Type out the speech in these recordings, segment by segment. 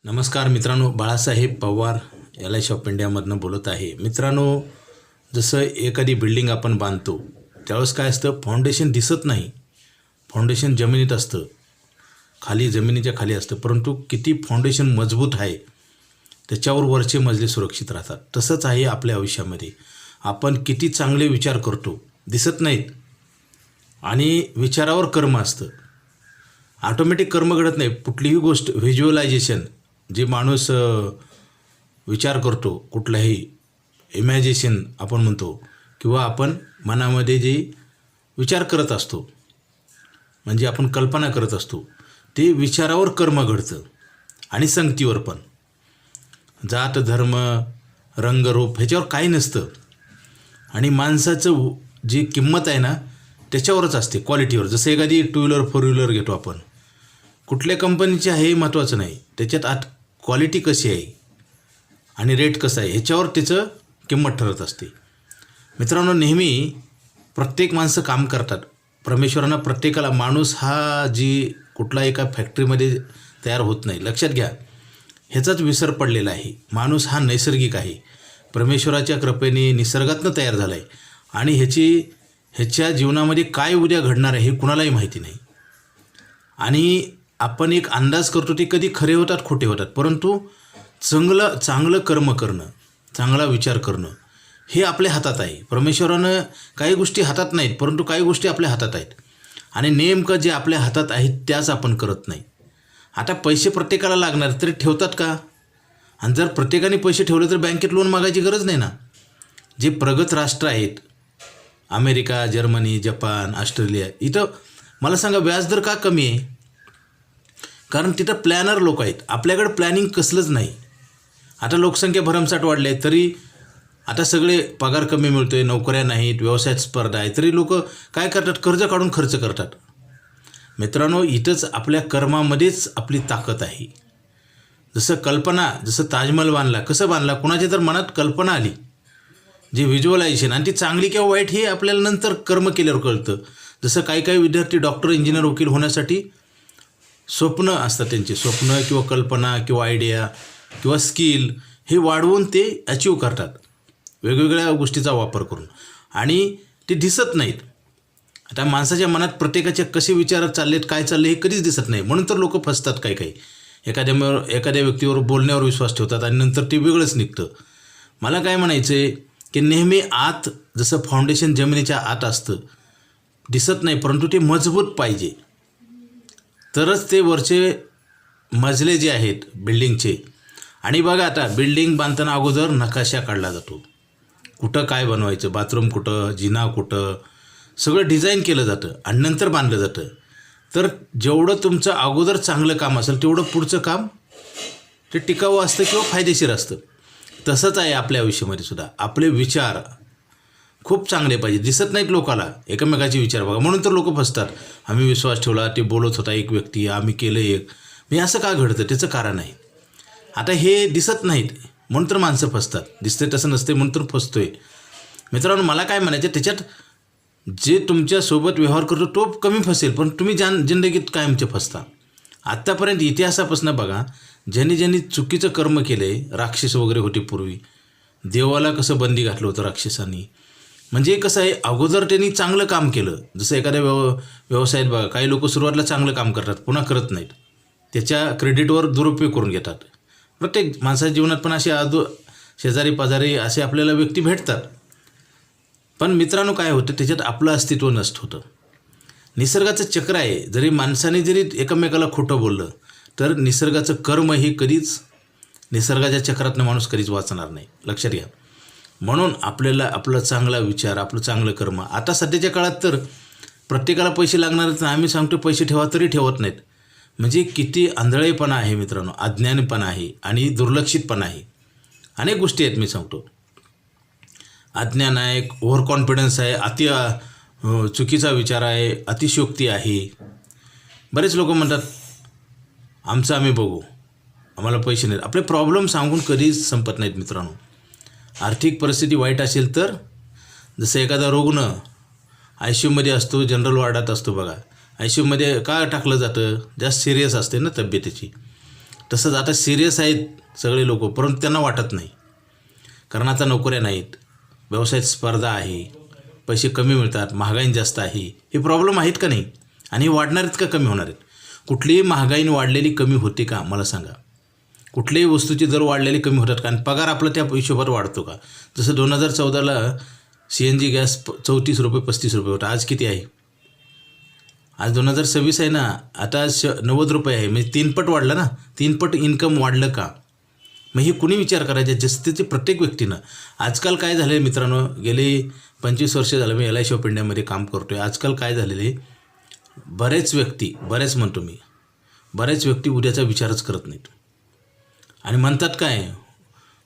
नमस्कार मित्रांनो, Balasaheb Pawar LIC of इंडियामधनं बोलत आहे. मित्रांनो, जसं एखादी बिल्डिंग आपण बांधतो त्यावेळेस काय असतं, फाउंडेशन दिसत नाही. फाउंडेशन जमिनीत असतं, खाली जमिनीच्या खाली असतं, परंतु किती फाउंडेशन मजबूत आहे त्याच्यावर वरचे मजले सुरक्षित राहतात. तसंच आहे आपल्या आयुष्यामध्ये. आपण किती चांगले विचार करतो दिसत नाहीत आणि विचारावर कर्म असतं. ऑटोमॅटिक कर्म घडत नाही. कुठलीही गोष्ट व्हिज्युअलायझेशन जे माणूस विचार करतो, कुठलाही इमॅजिनेशन आपण म्हणतो, किंवा आपण मनामध्ये जे विचार करत असतो म्हणजे आपण कल्पना करत असतो, ते विचारावर कर्म घडतं. आणि संगतीवर पण. जात धर्म रंग रूप ह्याच्यावर काही नसतं. आणि माणसाचं जी किंमत आहे ना त्याच्यावरच असते, क्वालिटीवर. जसं एखादी 2 व्हीलर 4 व्हीलर घेतो आपण, कुठल्या कंपनीची आहे हे महत्त्वाचं नाही, त्याच्यात क्वालिटी कशी आहे आणि रेट कसा आहे ह्याच्यावर त्याचं किंमत ठरत असते. मित्रांनो, नेहमी प्रत्येक माणसं काम करतात. परमेश्वरानं प्रत्येकाला, माणूस हा जी कुठला एका फॅक्टरीमध्ये तयार होत नाही, लक्षात घ्या. ह्याचाच विसर पडलेला आहे. माणूस हा नैसर्गिक आहे, परमेश्वराच्या कृपेने निसर्गातनं तयार झाला आहे. आणि ह्याच्या जीवनामध्ये काय उद्या घडणार आहे हे कुणालाही माहिती नाही. आणि आपण एक अंदाज करतो, ते कधी खरे होतात खोटे होतात, परंतु चांगलं कर्म करणं, चांगला विचार करणं हे आपल्या हातात आहे. परमेश्वरानं काही गोष्टी हातात नाहीत, परंतु काही गोष्टी आपल्या हातात आहेत. आणि नेमकं जे आपल्या हातात आहेत त्याच आपण करत नाही. आता पैसे प्रत्येकाला लागणार, तरी ठेवतात का? आणि जर प्रत्येकाने पैसे ठेवले तर बँकेत लोन मागायची गरज नाही ना. जे प्रगत राष्ट्र आहेत, अमेरिका, जर्मनी, जपान, ऑस्ट्रेलिया, इथं मला सांगा व्याजदर का कमी आहे? कारण तिथं प्लॅनर लोक आहेत. आपल्याकडे प्लॅनिंग कसलंच नाही. आता लोकसंख्या भरमसाठ वाढली आहे, तरी आता सगळे पगार कमी मिळतो आहे, नोकऱ्या नाहीत, व्यवसायात स्पर्धा आहे, तरी लोक काय करतात, कर्ज काढून खर्च करतात. मित्रांनो, इथंच आपल्या कर्मामध्येच आपली ताकद आहे. जसं ताजमहल बांधला, कसं बांधला, कुणाच्या तर मनात कल्पना आली, जे व्हिज्युअलायझेशन, आणि ती चांगली किंवा वाईट हे आपल्याला नंतर कर्म केल्यावर कळतं. जसं काही विद्यार्थी डॉक्टर, इंजिनियर, वकील होण्यासाठी स्वप्न असतात, त्यांचे स्वप्न किंवा कल्पना किंवा आयडिया किंवा स्किल हे वाढवून ते अचीव करतात वेगवेगळ्या गोष्टीचा वापर करून, आणि ते दिसत नाहीत. आता माणसाच्या मनात प्रत्येकाचे कसे विचार चाललेत, काय चालले हे कधीच दिसत नाही. म्हणून तर लोक फसतात. काही एखाद्या व्यक्तीवर बोलण्यावर विश्वास ठेवतात आणि नंतर ते वेगळंच निघतं. मला काय म्हणायचं आहे की नेहमी आत, जसं फाउंडेशन जमिनीच्या आत असतं, दिसत नाही, परंतु ते मजबूत पाहिजे, तरच ते वरचे मजले जे आहेत बिल्डिंगचे. आणि बघा, आता बिल्डिंग बांधताना अगोदर नकाशा काढला जातो, कुठं काय बनवायचं, बाथरूम कुठं, जिना कुठं, सगळं डिझाईन केलं जातं आणि नंतर बांधलं जातं. तर जेवढं तुमचं अगोदर चांगलं काम असेल तेवढं पुढचं काम ते टिकाऊ असतं किंवा फायदेशीर असतं. तसंच आहे आपल्या आयुष्यामध्ये सुद्धा. आपले विचार खूप चांगले पाहिजे. दिसत नाहीत लोकाला एकमेकाचे विचार. बघा, म्हणून तर लोक फसतात. आम्ही विश्वास ठेवला, ते बोलत होता एक व्यक्ती, आम्ही केलं एक, मी असं का घडतं, त्याचं कारण आहे. आता हे दिसत नाहीत म्हणून तर माणसं फसतात. दिसते तसं नसते म्हणून तर फसतोय. मित्रांनो, मला काय म्हणायचं, त्याच्यात जे तुमच्यासोबत व्यवहार करतो तो कमी फसेल, पण तुम्ही जिंदगीत कायमचे फसता. आत्तापर्यंत इतिहासापासून बघा, ज्यांनी चुकीचं कर्म केलं आहे, राक्षस वगैरे होते पूर्वी, देवाला कसं बंदी घातलं होतं राक्षसांनी. म्हणजे कसं आहे, अगोदर त्यांनी चांगलं काम केलं. जसं एखाद्या व्यवसायात बघा, काही लोक सुरुवातीला चांगलं काम करतात, पुन्हा करत नाहीत, त्याच्या क्रेडिटवर दुरुपयोग करून घेतात. प्रत्येक माणसाच्या जीवनात पण असे शेजारी पाजारी असे आपल्याला व्यक्ती भेटतात. पण मित्रांनो, काय होतं, त्याच्यात आपलं अस्तित्व नष्ट होतं. निसर्गाचं चक्र आहे. जरी माणसाने एकमेकाला खोटं बोललं तर निसर्गाचं कर्म हे कधीच, निसर्गाच्या चक्रातनं माणूस कधीच वाचणार नाही, लक्षात घ्या. म्हणून आपल्याला आपला चांगला विचार, आपलं चांगलं कर्म. आता सध्याच्या काळात तर प्रत्येकाला पैसे लागणारच नाही. आम्ही सांगतो पैसे ठेवा तरी ठेवत नाहीत. म्हणजे किती आंधळेपणा आहे मित्रांनो, अज्ञानीपणा आहे आणि दुर्लक्षितपणा आहे. अनेक गोष्टी आहेत. मी सांगतो, अज्ञान आहे, ओव्हर कॉन्फिडन्स आहे, चुकीचा विचार आहे, अतिशयोक्ती आहे. बरेच लोक म्हणतात आमचं आम्ही बघू, आम्हाला पैसे नाहीत. आपले प्रॉब्लेम सांगून कधीच संपत नाहीत मित्रांनो. आर्थिक परिस्थिती वाईट असेल तर, जसं एखादा रुग्ण ICUमध्ये असतो, जनरल वॉर्डात असतो बघा, ICUमध्ये का टाकलं जातं, जास्त सिरियस असते ना तब्येतीची, तसंच आता सिरियस आहेत सगळे लोक, परंतु त्यांना वाटत नाही, कारण आता नोकऱ्या नाहीत, व्यवसायात स्पर्धा आहे, पैसे कमी मिळतात, महागाई जास्त आहे. हे प्रॉब्लेम आहेत का नाही? आणि हे वाढणार आहेत का कमी होणार आहेत? कुठलीही महागाईने वाढलेली कमी होते का मला सांगा? कुठल्याही वस्तूचे दर वाढलेले कमी होतात का? आणि पगार आपला त्या हिशोबात वाढतो का? जसं 2014ला CNG गॅस 34 रुपये 35 रुपये होता, आज किती आहे? आज 2026 आहे ना, आता 90 रुपये आहे. म्हणजे 3 पट वाढलं ना, 3 पट इन्कम वाढलं का? मग हे कुणी विचार करायचे? जसं प्रत्येक व्यक्तीनं. आजकाल काय झालं आहे मित्रांनो, गेले 25 वर्ष झालं मी LIC ऑफ इंडियामध्ये काम करतो आहे. आजकाल काय झालेले, बरेच व्यक्ती उद्याचा विचारच करत नाहीत आणि म्हणतात काय,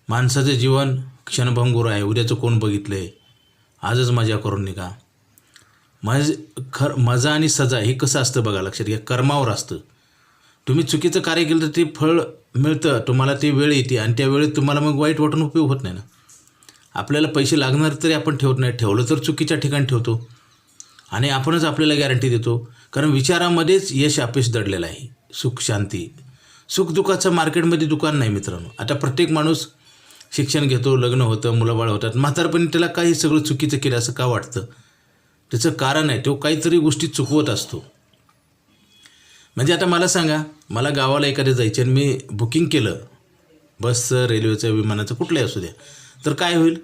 माणसाचं जीवन क्षणभंगूर आहे, उद्याचं कोण बघितलं आहे, आजच मजा करून निघा. मजा आणि सजा हे कसं असतं बघा, लक्षात घ्या, कर्मावर असतं. तुम्ही चुकीचं कार्य केलं तर ते फळ मिळतं तुम्हाला, ती वेळ येते आणि त्या वेळेत तुम्हाला मग वाईट वाटून उपयोग होत नाही ना. आपल्याला पैसे लागणार तरी आपण ठेवत नाही, ठेवलं तर चुकीच्या ठिकाणी ठेवतो आणि आपणच आपल्याला गॅरंटी देतो, कारण विचारामध्येच यश अपयश दडलेलं आहे. सुख शांती, सुखदुःखाचं मार्केटमध्ये दुकान नाही मित्रांनो. आता प्रत्येक माणूस शिक्षण घेतो, लग्न होतं, मुलंबाळ होतात, म्हातारपणी त्याला काही सगळं चुकीचं केलं असं का वाटतं? त्याचं कारण आहे, तो काहीतरी गोष्टी चुकवत असतो. म्हणजे आता मला सांगा, मला गावाला एखाद्या जायचं आणि मी बुकिंग केलं बसचं, रेल्वेचं, विमानाचं, कुठलंही असू द्या, तर काय होईल?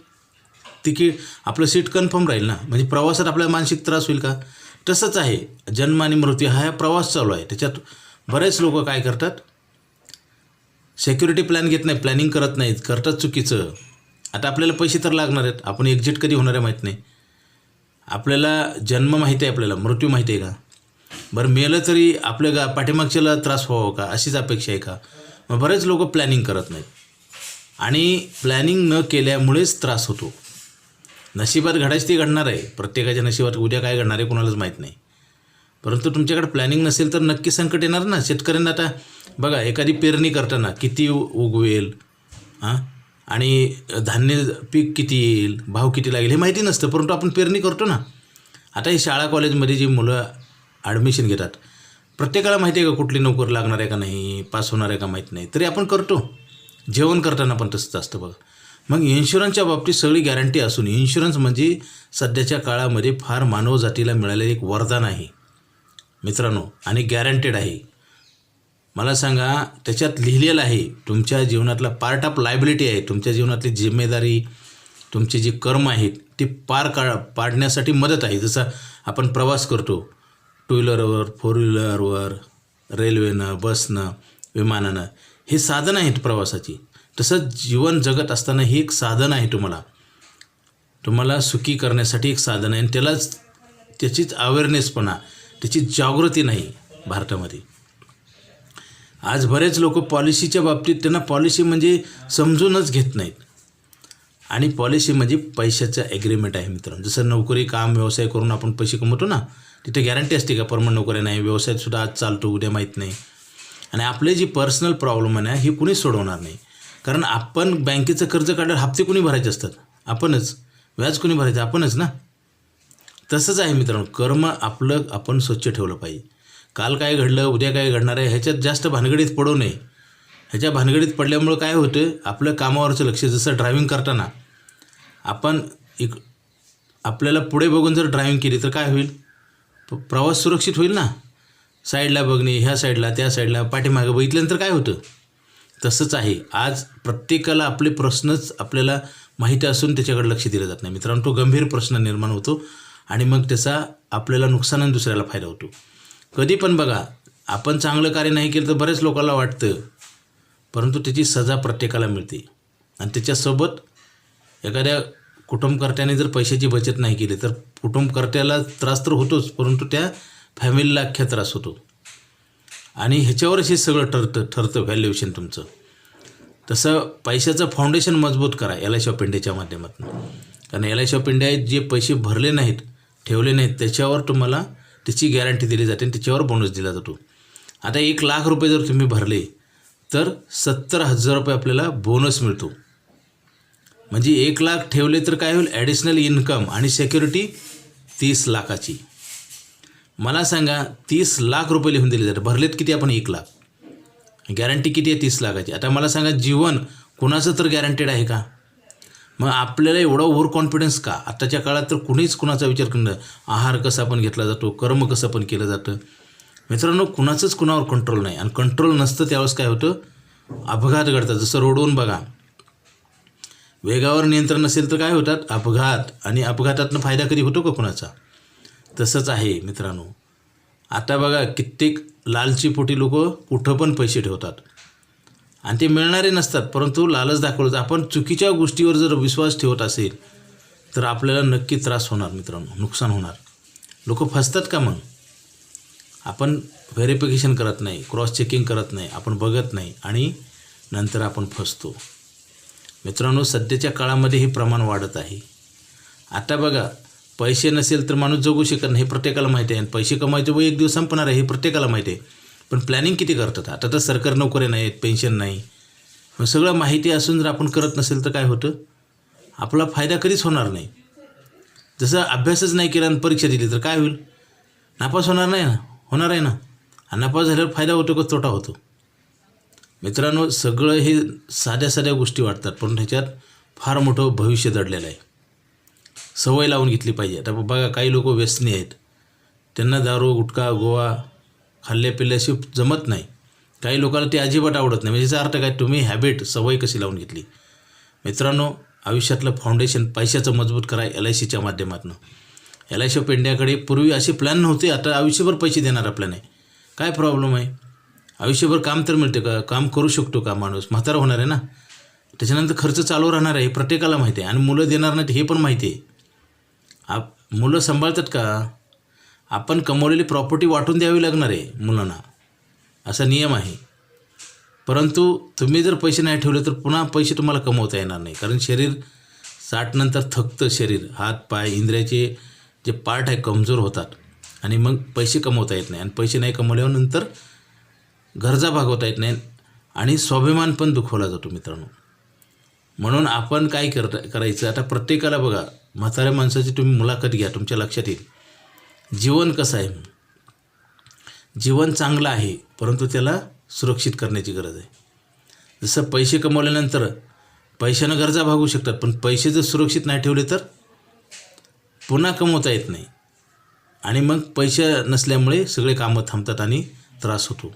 तिकीट आपलं सीट कन्फर्म राहील ना. म्हणजे प्रवासात आपल्याला मानसिक त्रास होईल का? तसंच आहे, जन्म आणि मृत्यू हा प्रवास चालू आहे. त्याच्यात बरेच लोक काय करतात, सिक्युरिटी प्लॅन घेत नाही, प्लॅनिंग करत नाहीत, करतात चुकीचं. आता आपल्याला पैसे तर लागणार आहेत, आपण एक्झिट कधी होणार आहे माहीत नाही. आपल्याला जन्म माहिती आहे, आपल्याला मृत्यू माहिती आहे का? बरं, मेलं तरी आपल्या पाठीमागच्याला त्रास व्हावं का, अशीच अपेक्षा आहे का? मग बरेच लोक प्लॅनिंग करत नाहीत आणि प्लॅनिंग न केल्यामुळेच त्रास होतो. नशिबात घडायचं ते घडणार आहे, प्रत्येकाच्या नशिबात उद्या काय घडणार आहे कोणालाच माहीत नाही. परंतु तुमच्याकडे प्लॅनिंग नसेल तर नक्की संकट येणार ना. शेतकऱ्यांना आता बघा, एखादी पेरणी करताना किती उगवेल आणि धान्य पीक किती येईल, भाव किती लागेल हे माहिती नसतं, परंतु आपण पेरणी करतो ना. आता ही शाळा कॉलेजमध्ये जी मुलं ॲडमिशन घेतात, प्रत्येकाला माहिती आहे का कुठली नोकरी लागणार आहे का नाही, पास होणार आहे का माहीत नाही, तरी आपण करतो. जेवण करताना पण तसंच असतं बघा. मग इन्शुरन्सच्या बाबतीत सगळी गॅरंटी असून, इन्शुरन्स म्हणजे सध्याच्या काळामध्ये फार मानवजातीला मिळालेलं एक वरदान आहे मित्रांनो, आणि गॅरंटेड आहे. मला सांगा, त्याच्यात लिहिलेलं आहे तुमच्या जीवनातला पार्ट ऑफ लायबिलिटी आहे, तुमच्या जीवनातली जिम्मेदारी, तुमचे जे कर्म आहेत ते पाडण्यासाठी मदत आहे. जसं आपण प्रवास करतो, 2 व्हीलरवर, 4 व्हीलरवर, रेल्वेनं, बसनं, विमानानं, हे साधन आहेत प्रवासाची. तसंच जीवन जगत असताना हे एक साधन आहे, तुम्हाला सुखी करण्यासाठी एक साधन आहे. आणि त्याचीच अवेअरनेसपणा, त्याची जागृती नाही भारतामध्ये. आज बरेच लोक पॉलिसीच्या बाबतीत, त्यांना पॉलिसी म्हणजे समजूनच घेत नाहीत. आणि पॉलिसी म्हणजे पैशाचं ॲग्रीमेंट आहे मित्रांनो. जसं नोकरी, काम, व्यवसाय करून आपण पैसे कमवतो ना, तिथे गॅरंटी असते का परमनंट नोकरी नाही, व्यवसायातसुद्धा आज चालतो उद्या माहीत नाही. आणि आपले जी पर्सनल प्रॉब्लेम आहे हे कुणीच सोडवणार नाही, कारण आपण बँकेचं कर्ज काढल्यावर हप्ते कुणी भरायचे असतात? आपणच. व्याज कुणी भरायचं? आपणच ना. तसंच आहे मित्रांनो, कर्म आपलं आपण स्वच्छ ठेवलं पाहिजे. काल काय घडलं, उद्या काय घडणार आहे ह्याच्यात जास्त भानगडीत पडू नये. ह्याच्या भानगडीत पडल्यामुळं काय होतं, आपलं कामावरचं लक्ष, जसं ड्रायव्हिंग करताना आपण आपल्याला पुढे बघून जर ड्रायव्हिंग केली तर काय होईल, प्रवास सुरक्षित होईल ना. साईडला बघणे, ह्या साईडला, त्या साईडला, पाठीमागं बघितल्यानंतर काय होतं. तसंच आहे, आज प्रत्येकाला आपले प्रश्नच आपल्याला माहिती असून त्याच्याकडे लक्ष दिलं जात नाही मित्रांनो. तो गंभीर प्रश्न निर्माण होतो आणि मग त्याचा आपल्याला नुकसान आणि दुसऱ्याला फायदा होतो. कधी पण बघा, आपण चांगलं कार्य नाही केलं तर बरेच लोकांना वाटतं, परंतु त्याची सजा प्रत्येकाला मिळते. आणि त्याच्यासोबत एखाद्या कुटुंबकर्त्याने जर पैशाची बचत नाही केली तर कुटुंबकर्त्याला त्रास तर होतोच, परंतु त्या फॅमिलीला अख्ख्या त्रास होतो. आणि ह्याच्यावरच हे सगळं ठरतं व्हॅल्युएशन तुमचं. तसं पैशाचं फाउंडेशन मजबूत करा LIC ऑफ इंडियाच्या माध्यमातून, कारण LIC ऑफ इंडिया जे पैसे भरले नाहीत, ठेवले नाहीत, त्याच्यावर तुम्हाला त्याची गॅरंटी दिली जाते आणि त्याच्यावर बोनस दिला जातो. आता 1 लाख रुपये जर तुम्ही भरले तर 70,000 रुपये आपल्याला बोनस मिळतो. म्हणजे 1 लाख ठेवले तर काय होईल, ॲडिशनल इन्कम आणि सिक्युरिटी 30 लाखाची. मला सांगा, 30 लाख रुपये लिहून दिले जाते, भरलेत किती आपण 1 लाख. गॅरंटी किती आहे? 30 लाखाची. आता मला सांगा, जीवन कुणाचं तर गॅरंटेड आहे का? मग आपल्याला एवढा ओव्हर कॉन्फिडन्स का? आत्ताच्या काळात तर कुणीच कुणाचा विचार करत नाही. आहार कसा पण घेतला जातो, कर्म कसं पण केलं जातं. मित्रांनो, कुणाचंच कुणावर कंट्रोल नाही. आणि कंट्रोल नसतं त्यावेळेस काय होतं? अपघात घडतात. जसं रोडवरून बघा, वेगावर नियंत्रण नसेल तर काय होतात? अपघात. आणि अपघातातनं फायदा कधी होतो का कुणाचा? तसंच आहे मित्रांनो. आता बघा, कित्येक लालचीपोटी लोक कुठं पण पैसे ठेवतात आणि ते मिळणारे नसतात, परंतु लालच दाखवलं. आपण चुकीच्या गोष्टीवर जर विश्वास ठेवत असेल तर आपल्याला नक्की त्रास होणार मित्रांनो, नुकसान होणार. लोक फसतात का? मग आपण व्हेरिफिकेशन करत नाही, क्रॉस चेकिंग करत नाही, आपण बघत नाही आणि नंतर आपण फसतो. मित्रांनो, सध्याच्या काळामध्ये हे प्रमाण वाढत आहे. आता बघा, पैसे नसेल तर माणूस जगू शकत नाही, हे प्रत्येकाला माहिती आहे. आणि पैसे कमायचे वय एक दिवस संपणार आहे, हे प्रत्येकाला माहिती आहे. पण प्लॅनिंग किती करतात? आता तर सरकारी नोकऱ्या नाहीत, पेन्शन नाही. मग सगळं माहिती असून जर आपण करत नसेल तर काय होतं? आपला फायदा कधीच होणार नाही. जसं अभ्यासच नाही केला आणि परीक्षा दिली तर काय होईल? नापास होणार नाही ना? होणार आहे ना. आणि नापास झाल्यावर फायदा होतो का तोटा होतो? मित्रांनो, सगळं हे साध्या साध्या गोष्टी वाटतात, पण ह्याच्यात फार मोठं भविष्य दडलेलं आहे. सवय लावून घेतली पाहिजे. आता बघा, काही लोक व्यसनी आहेत, त्यांना दारू, गुटखा, गोवा खाल्ल्या पिल्ल्याशिवाय जमत नाही. काही लोकांना ते अजिबात आवडत नाही. म्हणजे याचा अर्थ काय? तुम्ही हॅबिट, सवय कशी लावून घेतली. मित्रांनो, आयुष्यातलं फाउंडेशन पैशाचं मजबूत करा LICच्या माध्यमातून. LIC ऑफ इंडियाकडे पूर्वी असे प्लॅन नव्हते, आता आयुष्यभर पैसे देणार आपल्याला. काय प्रॉब्लेम आहे? आयुष्यभर काम तर मिळते का? काम करू शकतो का माणूस? म्हातारा होणार आहे ना, त्याच्यानंतर खर्च चालू राहणार आहे, हे प्रत्येकाला माहिती आहे. आणि मुलं देणार नाहीत हे पण माहिती आहे. मुलं सांभाळतात का? आपण कमवलेली प्रॉपर्टी वाटून द्यावी लागणार आहे मुलांना, असा नियम आहे. परंतु तुम्ही जर पैसे नाही ठेवले तर पुन्हा पैसे तुम्हाला कमवता येणार नाही. कारण शरीर 60 नंतर थकतं. शरीर, हात, पाय, इंद्रियाचे जे पार्ट आहे कमजोर होतात आणि मग पैसे कमवता येत नाही. आणि पैसे नाही कमवल्यावर नंतर गरजा भागवता येत नाही आणि स्वाभिमान पण दुखवला जातो मित्रांनो. म्हणून आपण काय करायचं? आता प्रत्येकाला बघा, म्हाताऱ्या माणसाची तुम्ही मुलाखत घ्या, तुमच्या लक्षात येईल जीवन कसं आहे. जीवन चांगलं आहे, परंतु त्याला सुरक्षित करण्याची गरज आहे. जसं पैसे कमवल्यानंतर पैशानं गरजा भागू शकतात, पण पैसे जर सुरक्षित नाही ठेवले तर पुन्हा कमवता येत नाही. आणि मग पैसे नसल्यामुळे सगळे कामं थांबतात आणि त्रास होतो.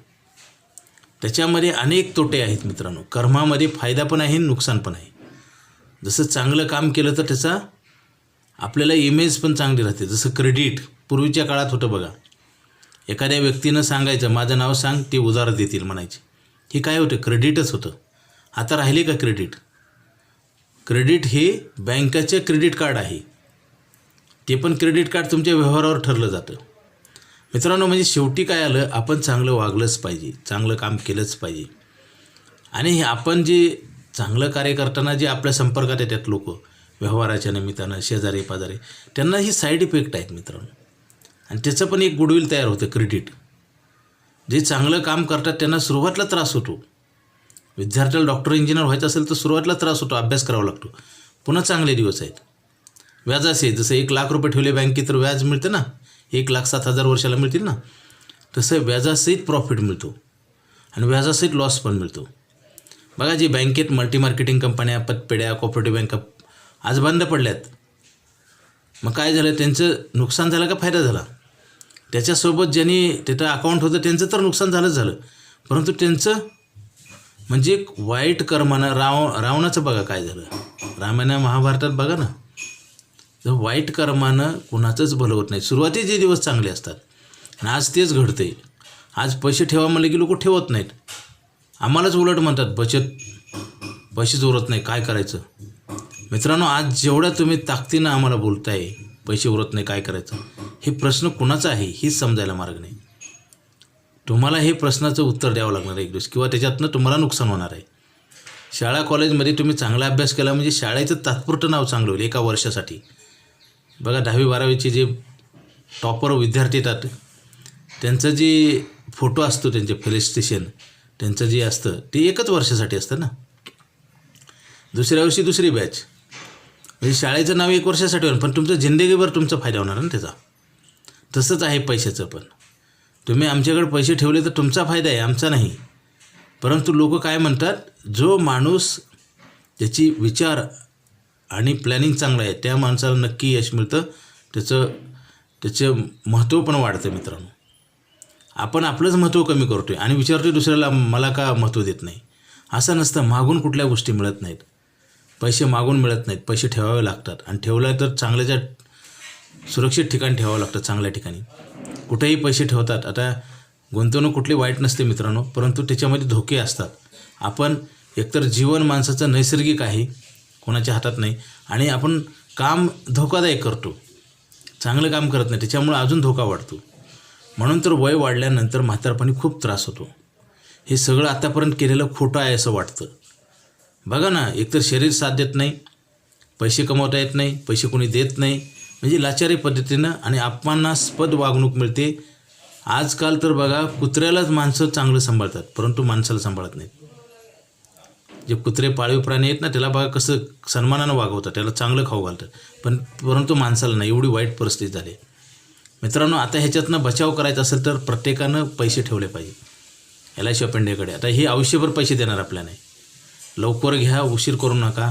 त्याच्यामध्ये अनेक तोटे आहेत मित्रांनो. कर्मामध्ये फायदा पण आहे, नुकसान पण आहे. जसं चांगलं काम केलं तर त्याचा आपल्याला इमेज पण चांगली राहते. जसं क्रेडिट पूर्वीच्या काळात होतं बघा. एखाद्या व्यक्तीनं सांगायचं, माझं नाव सांग, ते उधार देतील म्हणायचे. हे काय होतं? क्रेडिटच होतं. आता राहिले का क्रेडिट? क्रेडिट हे बँकेचे क्रेडिट कार्ड आहे. ते पण क्रेडिट कार्ड तुमच्या व्यवहारावर ठरलं जातं मित्रांनो. म्हणजे शेवटी काय आलं? आपण चांगलं वागलंच पाहिजे, चांगलं काम केलंच पाहिजे. आणि आपण जे चांगलं कार्य करताना जे आपल्या संपर्कात येतात लोक, व्यवहाराच्या निमित्तानं, शेजारी पाजारी, त्यांना ही साईड इफेक्ट आहेत मित्रांनो. आणि त्याचं पण एक गुडविल तयार होतं, क्रेडिट. जे चांगलं काम करतात त्यांना सुरुवातीला त्रास होतो. विद्यार्थ्याला डॉक्टर, इंजिनियर व्हायचं असेल तर सुरुवातीला त्रास होतो, अभ्यास करावा लागतो. पुन्हा चांगले दिवस आहेत. व्याजाचे जसं 1 लाख रुपये ठेवले बँकेत तर व्याज मिळतं ना, 1,07,000 वर्षाला मिळतील ना, तसं व्याजासहित प्रॉफिट मिळतो आणि व्याजासहित लॉस पण मिळतो. बघा, जे बँकेत मल्टी मार्केटिंग कंपन्या, पतपेढ्या, कोऑपरेटिव्ह बँका आज बंद पडल्यात. मग काय झालं? त्यांचं नुकसान झालं का फायदा झाला? त्याच्यासोबत ज्यांनी तिथं अकाउंट होतं त्यांचं तर नुकसान झालंच झालं, परंतु त्यांचं म्हणजे वाईट कर्मानं रावणाचं बघा काय झालं. रामायण महाभारतात बघा ना, तर वाईट कर्मानं कुणाचंच भलं होत नाही. सुरुवातीचे दिवस चांगले असतात आणि आज तेच घडते. आज पैसे ठेवा म्हणले की लोक ठेवत नाहीत. आम्हालाच उलट म्हणतात, पैसेच उरत नाही, काय करायचं? मित्रांनो, आज जेवढ्या तुम्ही ताकदीनं आम्हाला बोलताय, पैसे उरत नाही, काय करायचं? हे प्रश्न कुणाचा आहे हेच समजायला मार्ग नाही. तुम्हाला हे प्रश्नाचं उत्तर द्यावं लागणार आहे एक दिवस, किंवा त्याच्यातनं तुम्हाला नुकसान होणार आहे. शाळा कॉलेजमध्ये तुम्ही चांगला अभ्यास केला म्हणजे शाळेचं तात्पुरतं नाव चांगलं होईल एका वर्षासाठी. बघा, 10वी-12वीचे जे टॉपर विद्यार्थी येतात त्यांचं जे फोटो असतो, त्यांचे फेलिस्टेशन त्यांचं जे असतं ते एकच वर्षासाठी असतं ना. दुसऱ्या वर्षी दुसरी बॅच. म्हणजे शाळेचं नाव 1 वर्षासाठी होईल, पण तुमचं जिंदगीभर तुमचा फायदा होणार ना त्याचा. तसंच आहे पैशाचं पण. तुम्ही आमच्याकडे पैसे ठेवले तर तुमचा फायदा आहे, आमचा नाही. परंतु लोक काय म्हणतात, जो माणूस त्याची विचार आणि प्लॅनिंग चांगलं आहे त्या माणसाला नक्की यश मिळतं, त्याचं महत्त्व पण वाढतं. मित्रांनो, आपण आपलंच महत्त्व कमी करतो आहे आणि विचारतो दुसऱ्याला मला का महत्त्व देत नाही. असं नसतं. मागून कुठल्या गोष्टी मिळत नाहीत. पैसे मागून मिळत नाहीत. पैसे ठेवावे लागतात आणि ठेवला तर चांगल्याच्या सुरक्षित ठिकाणी ठेवावं लागतं, चांगल्या ठिकाणी. कुठेही पैसे ठेवतात. आता गुंतवणूक कुठली वाईट नसते मित्रांनो, परंतु त्याच्यामध्ये धोके असतात. आपण एकतर जीवन माणसाचं नैसर्गिक आहे, कोणाच्या हातात नाही, आणि आपण काम धोकादायक करतो, चांगलं काम करत नाही, त्याच्यामुळे अजून धोका वाढतो. म्हणून तर वय वाढल्यानंतर म्हातारपणी खूप त्रास होतो. हे सगळं आतापर्यंत केलेलं खोटं आहे असं वाटतं. बघा ना, एकतर शरीर साथ देत नाही, पैसे कमवता येत नाही, पैसे कोणी देत नाही, म्हणजे लाचारी पद्धतीनं आणि अपमानास्पद वागणूक मिळते. आजकाल तर बघा, कुत्र्यालाच माणसं चांगलं सांभाळतात, परंतु माणसाला सांभाळत नाहीत. जे कुत्रे पाळीव प्राणी आहेत ना, त्याला बघा कसं सन्मानानं वागवतात, त्याला चांगलं खाऊ घालतात, परंतु माणसाला नाही. एवढी वाईट परिस्थिती झाली. मित्रांनो, आता ह्याच्यातनं बचाव करायचा असेल तर प्रत्येकानं पैसे ठेवले पाहिजे LIC ऑफ इंडियाकडे. आता हे आयुष्यभर पैसे देणार आपल्याला. लवकर घ्या, उशीर करू नका.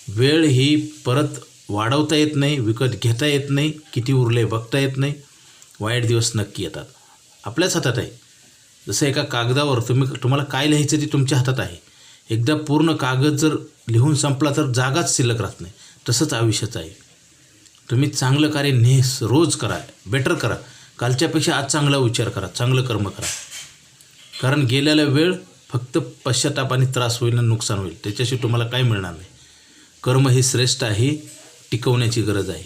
वेळ ही परत वाढवता येत नाही, विकत घेता येत नाही, किती उरले बघता येत नाही. वाईट दिवस नक्की येतात. आपल्याच हातात आहे. जसं एका कागदावर तुम्हाला काय लिहायचं ते तुमच्या हातात आहे. एकदा पूर्ण कागद जर लिहून संपला तर जागाच शिल्लक राहत नाही. तसंच आयुष्याचं आहे. तुम्ही चांगलं कार्य रोज करा, बेटर करा. कालच्यापेक्षा आज चांगला विचार करा, चांगलं कर्म करा. कारण गेलेला वेळ फक्त पश्चाताप आणि त्रास होईल आणि नुकसान होईल, त्याच्याशी तुम्हाला काय मिळणार नाही. कर्म हे श्रेष्ठ आहे, टिकवण्याची गरज आहे.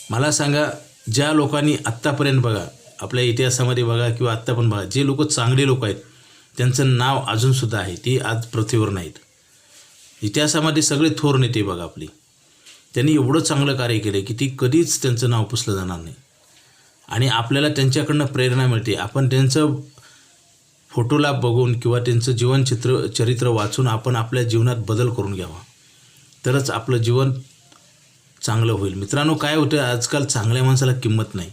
मला सांगा, ज्या लोकांनी आत्तापर्यंत बघा, आपल्या इतिहासामध्ये बघा किंवा आत्ता पण बघा, जे लोक चांगले लोक आहेत त्यांचं नाव अजूनसुद्धा आहे, ती आज पृथ्वीवर नाहीत. इतिहासामध्ये सगळे थोर नेते बघा आपली, त्यांनी एवढं चांगलं कार्य केलं की ती कधीच त्यांचं नाव पुसलं जाणार नाही. आणि आपल्याला त्यांच्याकडनं प्रेरणा मिळते. आपण त्यांचं फोटोला बघून किंवा त्यांचं चरित्र वाचून आपण आपल्या जीवनात बदल करून घ्यावा, तरच आपलं जीवन चांगलं होईल. मित्रांनो, काय होतं, आजकाल चांगल्या माणसाला किंमत नाही.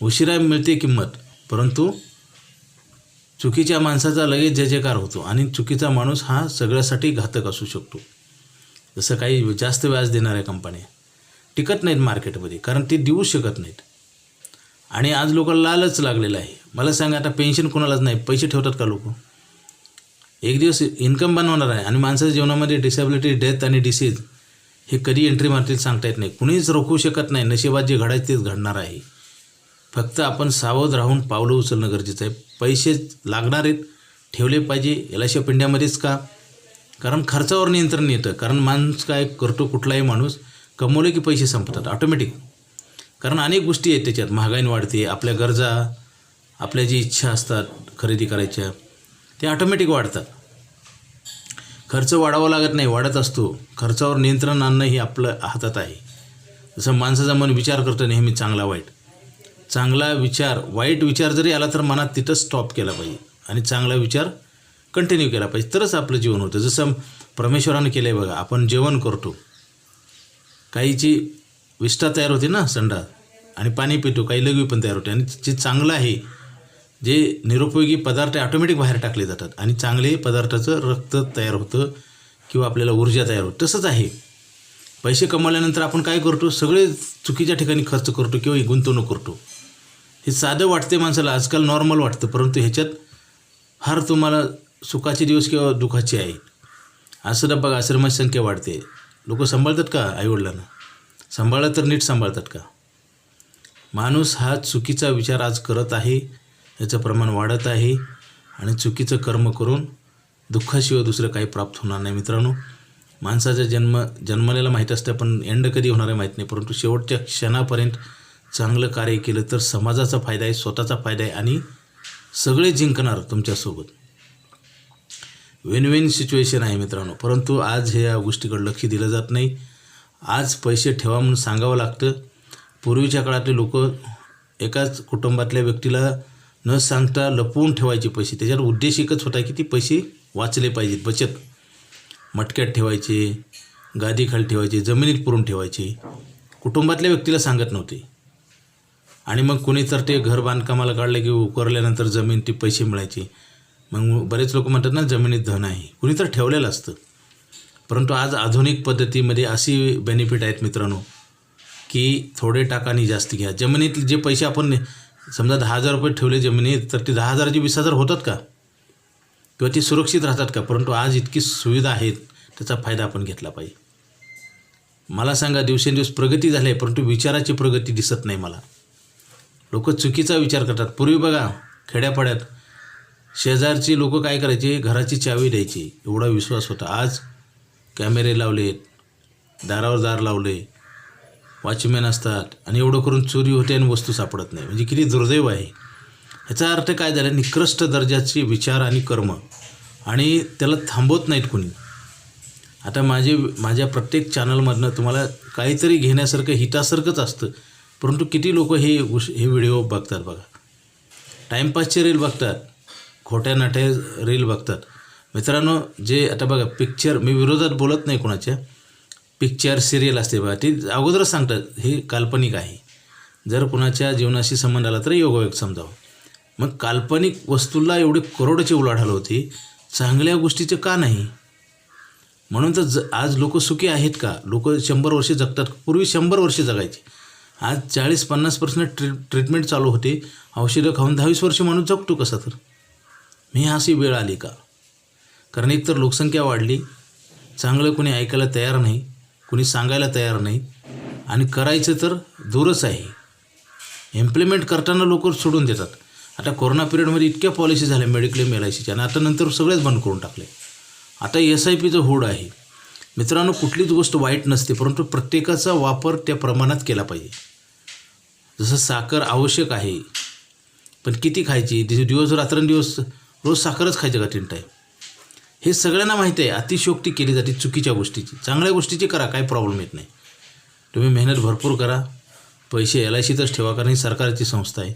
उशिरा मिळते किंमत, परंतु चुकीच्या माणसाचा लगेच जय जयकार होतो आणि चुकीचा माणूस हा सगळ्यासाठी घातक असू शकतो. जसं काही जास्त व्याज देणाऱ्या कंपन्या टिकत नाहीत मार्केटमध्ये, कारण ते देऊ शकत नाहीत. आणि आज लोकांना लालच लागलेलं आहे. मला सांगा, आता पेन्शन कोणालाच नाही, पैसे ठेवतात का लोक? एक दिवस इन्कम बनवणार आहे आणि माणसाच्या जीवनामध्ये डिसेबिलिटी, डेथ आणि डिसीज हे कधी एंट्री मारतील सांगता येत नाही. कुणीच रोखू शकत नाही. नशिबात जे घडायचं तेच घडणार आहे. फक्त आपण सावध राहून पावलं उचलणं गरजेचं आहे. पैसे लागणार आहेत, ठेवले पाहिजे. LIC ऑफ इंडियामध्येच का? कारण खर्चावर नियंत्रण येतं. कारण माणूस काय करतो, कुठलाही माणूस कमवले की पैसे संपतात ऑटोमॅटिक. कारण अनेक गोष्टी आहेत त्याच्यात. महागाई वाढते, आपल्या गरजा, आपल्या जी इच्छा असतात खरेदी करायच्या, ते ऑटोमॅटिक वाढतात. खर्च वाढावा लागत नाही, वाढत असतो. खर्चावर नियंत्रण आणणं हे आपलं हातात आहे. जसं माणसाचं मन विचार करतं नेहमी चांगला वाईट. चांगला विचार, वाईट विचार जरी आला तर मनात तिथं स्टॉप केला पाहिजे आणि चांगला विचार कंटिन्यू केला पाहिजे, तरच आपलं जीवन होतं. जसं परमेश्वरानं केलं आहे बघा. आपण जेवण करतो, काहीची विष्ठा तयार होते ना, संडास, आणि पाणी पितो, काही लघवी पण तयार होते. आणि जे चांगलं आहे, जे निरुपयोगी पदार्थ ऑटोमॅटिक बाहेर टाकले जातात आणि चांगले पदार्थाचं रक्त तयार होतं किंवा आपल्याला ऊर्जा तयार होतं. तसंच आहे. पैसे कमावल्यानंतर आपण काय करतो, सगळे चुकीच्या ठिकाणी खर्च करतो किंवा गुंतवणूक करतो. हे साधं वाटते माणसाला, आजकाल नॉर्मल वाटतं, परंतु ह्याच्यात फार तुम्हाला सुखाचे दिवस किंवा दुःखाचे आहेत. असं बघा, आश्रमाची संख्या वाढते. लोक सांभाळतात का आईवडिलांना? सांभाळलं तर नीट सांभाळतात का? माणूस हा चुकीचा विचार आज करत आहे, याचं प्रमाण वाढत आहे आणि चुकीचं कर्म करून दुःखाशिवाय दुसरं काही प्राप्त होणार नाही. मित्रांनो, माणसाचा जन्मलेला माहीत असतं, पण एंड कधी होणार आहे माहीत नाही. परंतु शेवटच्या क्षणापर्यंत चांगलं कार्य केलं तर समाजाचा फायदा आहे, स्वतःचा फायदा आहे आणि सगळे जिंकणार तुमच्यासोबत. विन विन सिच्युएशन आहे मित्रांनो. परंतु आज ह्या गोष्टीकडे लक्ष दिलं जात नाही. आज पैसे ठेवा म्हणून सांगावं लागतं. पूर्वीच्या काळातले लोक एकाच कुटुंबातल्या व्यक्तीला न सांगता लपवून ठेवायचे पैसे. त्याच्यावर उद्देश एकच होता की ती पैसे वाचले पाहिजेत. बचत मटक्यात ठेवायचे, गादीखाली ठेवायचे, जमिनीत पुरून ठेवायचे. कुटुंबातल्या व्यक्तीला सांगत नव्हते. आणि मग कोणी तर ते घर बांधकामाला काढलं की उकरल्यानंतर जमीन ती पैसे मिळायचे. मग बरेच लोक म्हणतात ना जमिनीत धन आहे, कुणी तर ठेवलेलं असतं. परंतु आज आधुनिक पद्धतीमध्ये अशी बेनिफिट आहेत मित्रांनो की थोडे टाका आणि जास्त घ्या. जमिनीतले जे पैसे आपण समजा 10,000 रुपये ठेवले जमिनीत, तर ते 10,000चे 20,000 होतात का? किंवा ती सुरक्षित राहतात का? परंतु आज इतकी सुविधा आहेत, त्याचा फायदा आपण घेतला पाहिजे. मला सांगा, दिवसेंदिवस प्रगती झाली आहे, परंतु विचाराची प्रगती दिसत नाही मला. लोक चुकीचा विचार करतात. पूर्वी बघा खेड्यापाड्यात शेजारची लोक काय करायचे, घराची चावी द्यायची, एवढा विश्वास होता. आज कॅमेरे लावलेत, दारावर दार लावले, वॉचमॅन असतात आणि एवढं करून चोरी होते आणि वस्तू सापडत नाही. म्हणजे किती दुर्दैव आहे. ह्याचा अर्थ काय झाला, निकृष्ट दर्जाचे विचार आणि कर्म, आणि त्याला थांबवत नाहीत कुणी. आता माझ्या प्रत्येक चॅनलमधनं तुम्हाला काहीतरी घेण्यासारखं हितासारखंच असतं, परंतु किती लोक हे व्हिडिओ बघतात बघा. टाईमपासचे रील बघतात, खोट्या नाट्या रील बघतात. मित्रांनो, जे आता बघा पिक्चर, मी विरोधात बोलत नाही कोणाच्या, पिक्चर सिरियल असते बघा, ती अगोदरच सांगतात हे काल्पनिक आहे. जर कुणाच्या जीवनाशी संबंध आला तर योगायोग समजावं. मग काल्पनिक वस्तूला एवढी करोडची उलाढाल होती, चांगल्या गोष्टीचं का नाही? म्हणून तर आज लोक सुखी आहेत का? लोक 100 वर्षे जगतात. पूर्वी 100 वर्षे जगायचे, आज 40-50% ट्रीटमेंट चालू होते. औषधं खाऊन 10-20 वर्ष माणूस जगतो कसा? तर मी अशी वेळ आली का? कारण एकतर लोकसंख्या वाढली, चांगलं कोणी ऐकायला तयार नाही, कोणी सांगायला तयार नाही, आणि करायचं तर दूरच आहे. इम्प्लिमेंट करताना लोक सोडून देतात. आता कोरोना पिरियडमध्ये इतक्या पॉलिसी झाल्या मेडिक्लेम LICच्या, आणि आता नंतर सगळेच बंद करून टाकले. आता SIPचं होड आहे. मित्रांनो, कुठलीच गोष्ट वाईट नसते, परंतु प्रत्येकाचा वापर त्या प्रमाणात केला पाहिजे. जसं साखर आवश्यक आहे, पण किती खायची? दिवस रात्रंदिवस रोज साखरच खायची का 3 टाईम? हे सगळ्यांना माहिती आहे. अतिशयोक्ती केली जाते चुकीच्या गोष्टीची. चांगल्या गोष्टीची करा, काही प्रॉब्लेम येत नाही. तुम्ही मेहनत भरपूर करा, पैसे LICतच ठेवा, कारण ही सरकारची संस्था आहे.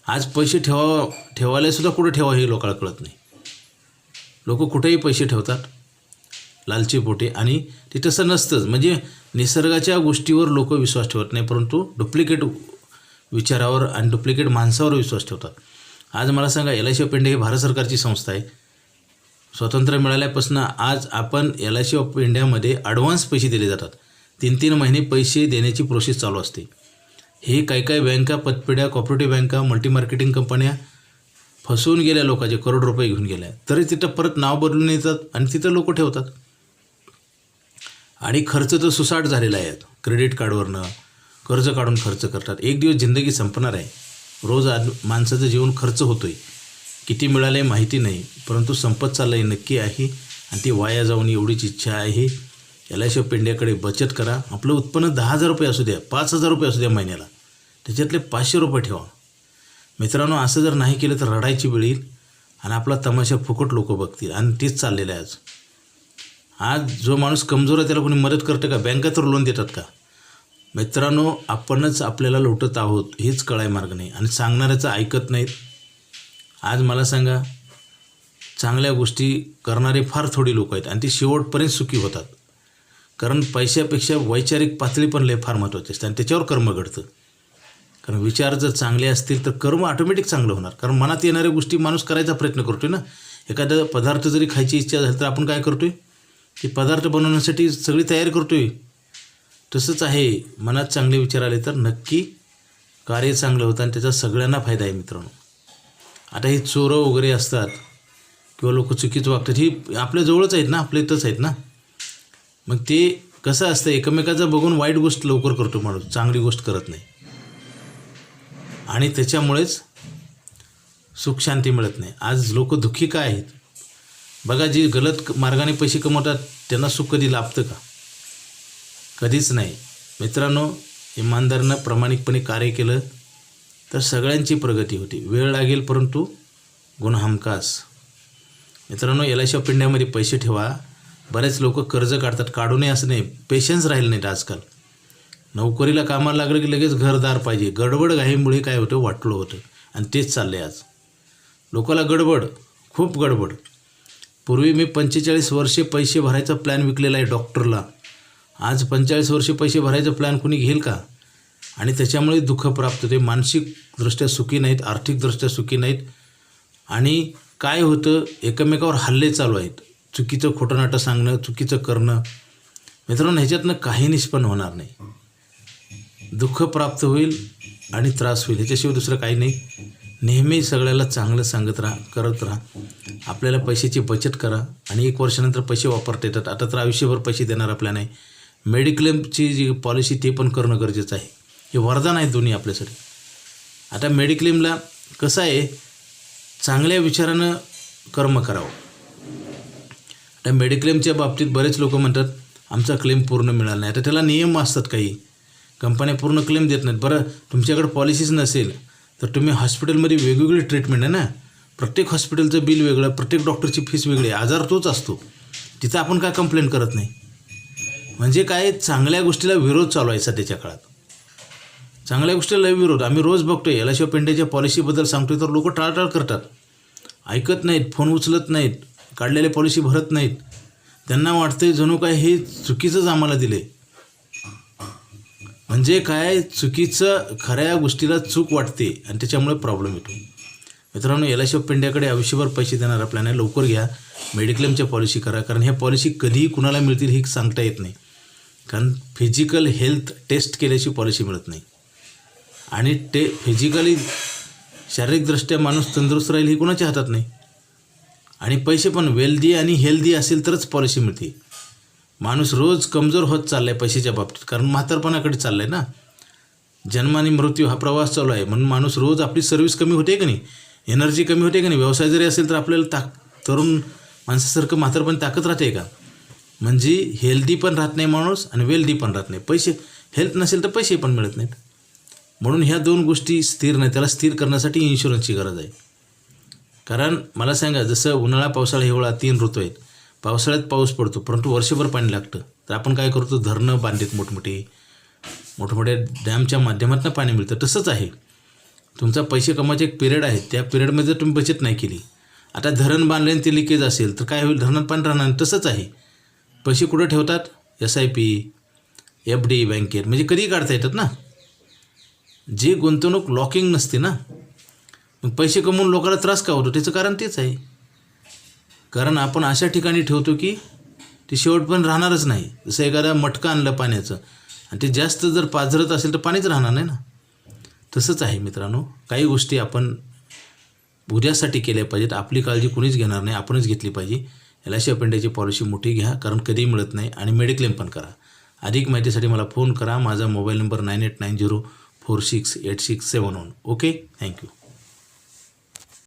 आज पैसे ठेवायलासुद्धा कुठं ठेवा हे लोकांना कळत नाही. लोक कुठेही पैसे ठेवतात लालची पोटे, आणि ते तसं नसतंच. म्हणजे निसर्गाच्या गोष्टीवर लोक विश्वास ठेवत नाही, परंतु डुप्लिकेट विचारावर आणि डुप्लिकेट माणसावर विश्वास ठेवतात. आज मला सांगा, LIC ऑफ इंडिया ही भारत सरकारची संस्था आहे. स्वातंत्र्य मिळाल्यापासून आज आपण LIC ऑफ इंडियामध्ये ॲडव्हान्स पैसे दिले जातात. 3-3 महिने पैसे देण्याची प्रोसेस चालू असते. हे काही बँका, पतपेढ्या, कॉपरेटिव्ह बँका, मल्टी मार्केटिंग कंपन्या फसवून गेल्या, लोकांचे करोड रुपये घेऊन गेल्या, तरी तिथं परत नाव बदलून येतात आणि तिथं लोक ठेवतात. आणि खर्च तर सुसाट झालेला आहे. क्रेडिट कार्डवरनं कर्ज काढून खर्च करतात. एक दिवस जिंदगी संपणार आहे. रोज माणसाचं जीवन खर्च होतोय. किती मिळाले माहिती नाही, परंतु संपत चाललं आहे नक्की आहे, आणि ती वाया जाऊन एवढीच इच्छा आहे. LIC ऑफ इंडियाकडे बचत करा. आपलं उत्पन्न 10,000 रुपये असू द्या, 5,000 रुपये असू द्या महिन्याला, त्याच्यातले 500 रुपये ठेवा. मित्रांनो, असं जर नाही केलं तर रडायची वेळ येईल, आणि आपला तमाशा फुकट लोक बघतील, आणि तेच चाललेलं आहे. आज जो माणूस कमजोर आहे त्याला कोणी मदत करतं का? बँका तर लोन देतात का? मित्रांनो, आपणच आपल्याला लुटत आहोत, हेच कळाय मार्ग नाही, आणि सांगणाऱ्याचं ऐकत नाहीत. आज मला सांगा, चांगल्या गोष्टी करणारे फार थोडी लोक आहेत, आणि ती शेवटपर्यंत सुखी होतात. कारण पैशापेक्षा वैचारिक पातळी पण लय फार महत्त्वाची असते, आणि त्याच्यावर कर्म घडतं. कारण विचार जर चांगले असतील तर कर्म ऑटोमॅटिक चांगलं होणार. कारण मनात येणाऱ्या गोष्टी माणूस करायचा प्रयत्न करतोय ना. एखादा पदार्थ जरी खायची इच्छा झाली तर आपण काय करतोय, ते पदार्थ बनवण्यासाठी सगळी तयारी करतोय. तसंच आहे, मनात चांगले विचार आले तर नक्की कार्य चांगलं होतं, आणि त्याचा सगळ्यांना फायदा आहे. मित्रांनो, आता ही चोरं वगैरे असतात किंवा लोक चुकीचं वागतात, ही आपल्या जवळच आहेत ना, आपल्या इथंच आहेत ना. मग ते कसं असतं, एकमेकाचं बघून वाईट गोष्ट लवकर करतो माणूस, चांगली गोष्ट करत नाही, आणि त्याच्यामुळेच सुख शांती मिळत नाही. आज लोक दुःखी काय आहेत बघा. जी गलत मार्गाने पैसे कमवतात त्यांना सुख कधी लाभतं का? कधीच नाही. मित्रांनो, इमानदारीनं प्रामाणिकपणे कार्य केलं तर सगळ्यांची प्रगती होती. वेळ लागेल, परंतु गुण हमखास. मित्रांनो, LIC ऑफ इंडियामध्ये पैसे ठेवा. बरेच लोक कर्ज काढतात, काढू नये असं नाही, पेशन्स राहिले नाहीत आजकाल. नोकरीला कामाला लागलं की लगेच घरदार पाहिजे. गडबड घाईमुळे काय होतं, वाटलं होतं, आणि तेच चाललं आहे आज. लोकाला गडबड, खूप गडबड. पूर्वी मी 45 वर्षे पैसे भरायचा प्लॅन विकलेला आहे डॉक्टरला. आज 45 वर्षे पैसे भरायचा प्लॅन कोणी घेईल का? आणि त्याच्यामुळे दुःख प्राप्त होते. मानसिकदृष्ट्या सुखी नाहीत, आर्थिकदृष्ट्या सुखी नाहीत, आणि काय होतं, एकमेकावर हल्ले चालू आहेत, चुकीचं खोटं नाटं सांगणं, चुकीचं करणं. मित्रांनो, ह्याच्यातनं काही निष्पन्न होणार नाही. दुःख प्राप्त होईल आणि त्रास होईल, ह्याच्याशिवाय दुसरं काही नाही. नेहमी सगळ्याला चांगलं सांगत राहा, करत राहा. आपल्याला पैशाची बचत करा आणि 1 वर्षानंतर पैसे वापरता येतात. आता तर आयुष्यभर पैसे देणार आपल्याला नाही. मेडिक्लेमची जी पॉलिसी ते पण करणं गरजेचं आहे. हे वरदान आहे दोन्ही आपल्यासाठी. आता मेडिक्लेमला कसं आहे, चांगल्या विचारानं कर्म करावं. आता मेडिक्लेमच्या बाबतीत बरेच लोक म्हणतात आमचा क्लेम पूर्ण मिळाला नाही. आता त्याला नियम असतात, काही कंपन्या पूर्ण क्लेम देत नाहीत. बरं, तुमच्याकडे पॉलिसीज नसेल तर तुम्ही हॉस्पिटलमध्ये वेगवेगळी ट्रीटमेंट आहे ना, प्रत्येक हॉस्पिटलचं बिल वेगळं, प्रत्येक डॉक्टरची फीस वेगळी, आजार तोच असतो. तिथं आपण काय कंप्लेंट करत नाही. म्हणजे काय, चांगल्या गोष्टीला विरोध चालू आहे सध्याच्या काळात. चांगल्या गोष्टीला विरोध आम्ही रोज बघतोय. एलआयसी पेंड्याच्या पॉलिसीबद्दल सांगतोय तर लोक टाळटाळ करतात, ऐकत नाहीत, फोन उचलत नाहीत, काढलेले पॉलिसी भरत नाहीत. त्यांना वाटतंय जणू काय हे चुकीचंच आम्हाला दिले. म्हणजे काय, चुकीचं खऱ्या गोष्टीला चूक वाटते आणि त्याच्यामुळे प्रॉब्लेम येतो. मित्रांनो, एलआयसी ऑफ इंडियाकडे आयुष्यभर पैसे देणार आपल्याला लवकर घ्या, मेडिक्लेमच्या पॉलिसी करा. कारण ह्या पॉलिसी कधीही कुणाला मिळतील हे सांगता येत नाही. कारण फिजिकल हेल्थ टेस्ट केल्याची पॉलिसी मिळत नाही. आणि फिजिकली शारीरिकदृष्ट्या माणूस तंदुरुस्त राहील हे कुणाच्या हातात नाही. आणि पैसे पण वेल्दी आणि हेल्दी असेल तरच पॉलिसी मिळते. माणूस रोज कमजोर होत चालला आहे पैशाच्या बाबतीत, कारण म्हातारपणाकडे चाललं आहे ना. जन्म आणि मृत्यू हा प्रवास चालू आहे, म्हणून माणूस रोज आपली सर्व्हिस कमी होते का नाही, एनर्जी कमी होते का नाही. व्यवसाय जरी असेल तर आपल्याला तरुण माणसासारखं म्हातारपण ताकद राहते का. म्हणजे हेल्दी पण राहत नाही माणूस आणि वेल्दी पण राहत नाही. पैसे हेल्थ नसेल तर पैसे पण मिळत नाहीत. म्हणून ह्या 2 गोष्टी स्थिर नाही. त्याला स्थिर करण्यासाठी इन्शुरन्सची गरज आहे. कारण मला सांगा, जसं उन्हाळा, पावसाळा, हिवाळा 3 ऋतू आहेत. पावसाळ्यात पाऊस पडतो परंतु वर्षभर पाणी लागतं. तर आपण काय करतो, धरणं बांधलीत मोठमोठ्या डॅमच्या माध्यमातून पाणी मिळतं. तसंच आहे, तुमचा पैसे कमायचे एक पिरियड आहे, त्या पिरियडमध्ये जर तुम्ही बचत नाही केली, आता धरण बांधले आणि ते लिकेज असेल तर काय होईल, धरणात पाणी राहणार. तसंच आहे, पैसे कुठं ठेवतात, SIP, FD बँकेत, म्हणजे कधीही काढता येतात ना. जी गुंतवणूक लॉकिंग नसते ना, मग पैसे कमवून लोकांना त्रास का होतो, त्याचं कारण तेच आहे. कारण आपण अशा ठिकाणी ठेवतो की ते शेवटपर्यंत राहणारच नाही. जसं एखादा मटका आणलं पाण्याचं आणि ते जास्त जर पाझरत असेल तर पाणीच राहणार नाही ना. तसंच आहे मित्रांनो, काही गोष्टी आपण उद्यासाठी केल्या पाहिजेत. आपली काळजी कुणीच घेणार नाही, आपणच घेतली पाहिजे. एलआयसी ऑफ इंडियाची पॉलिसी मोठी घ्या, कारण कधी मिळत नाही. आणि मेडिक्लेम पण करा. अधिक माहितीसाठी मला फोन करा. माझा मोबाईल नंबर 9890468671. Okay, thank you.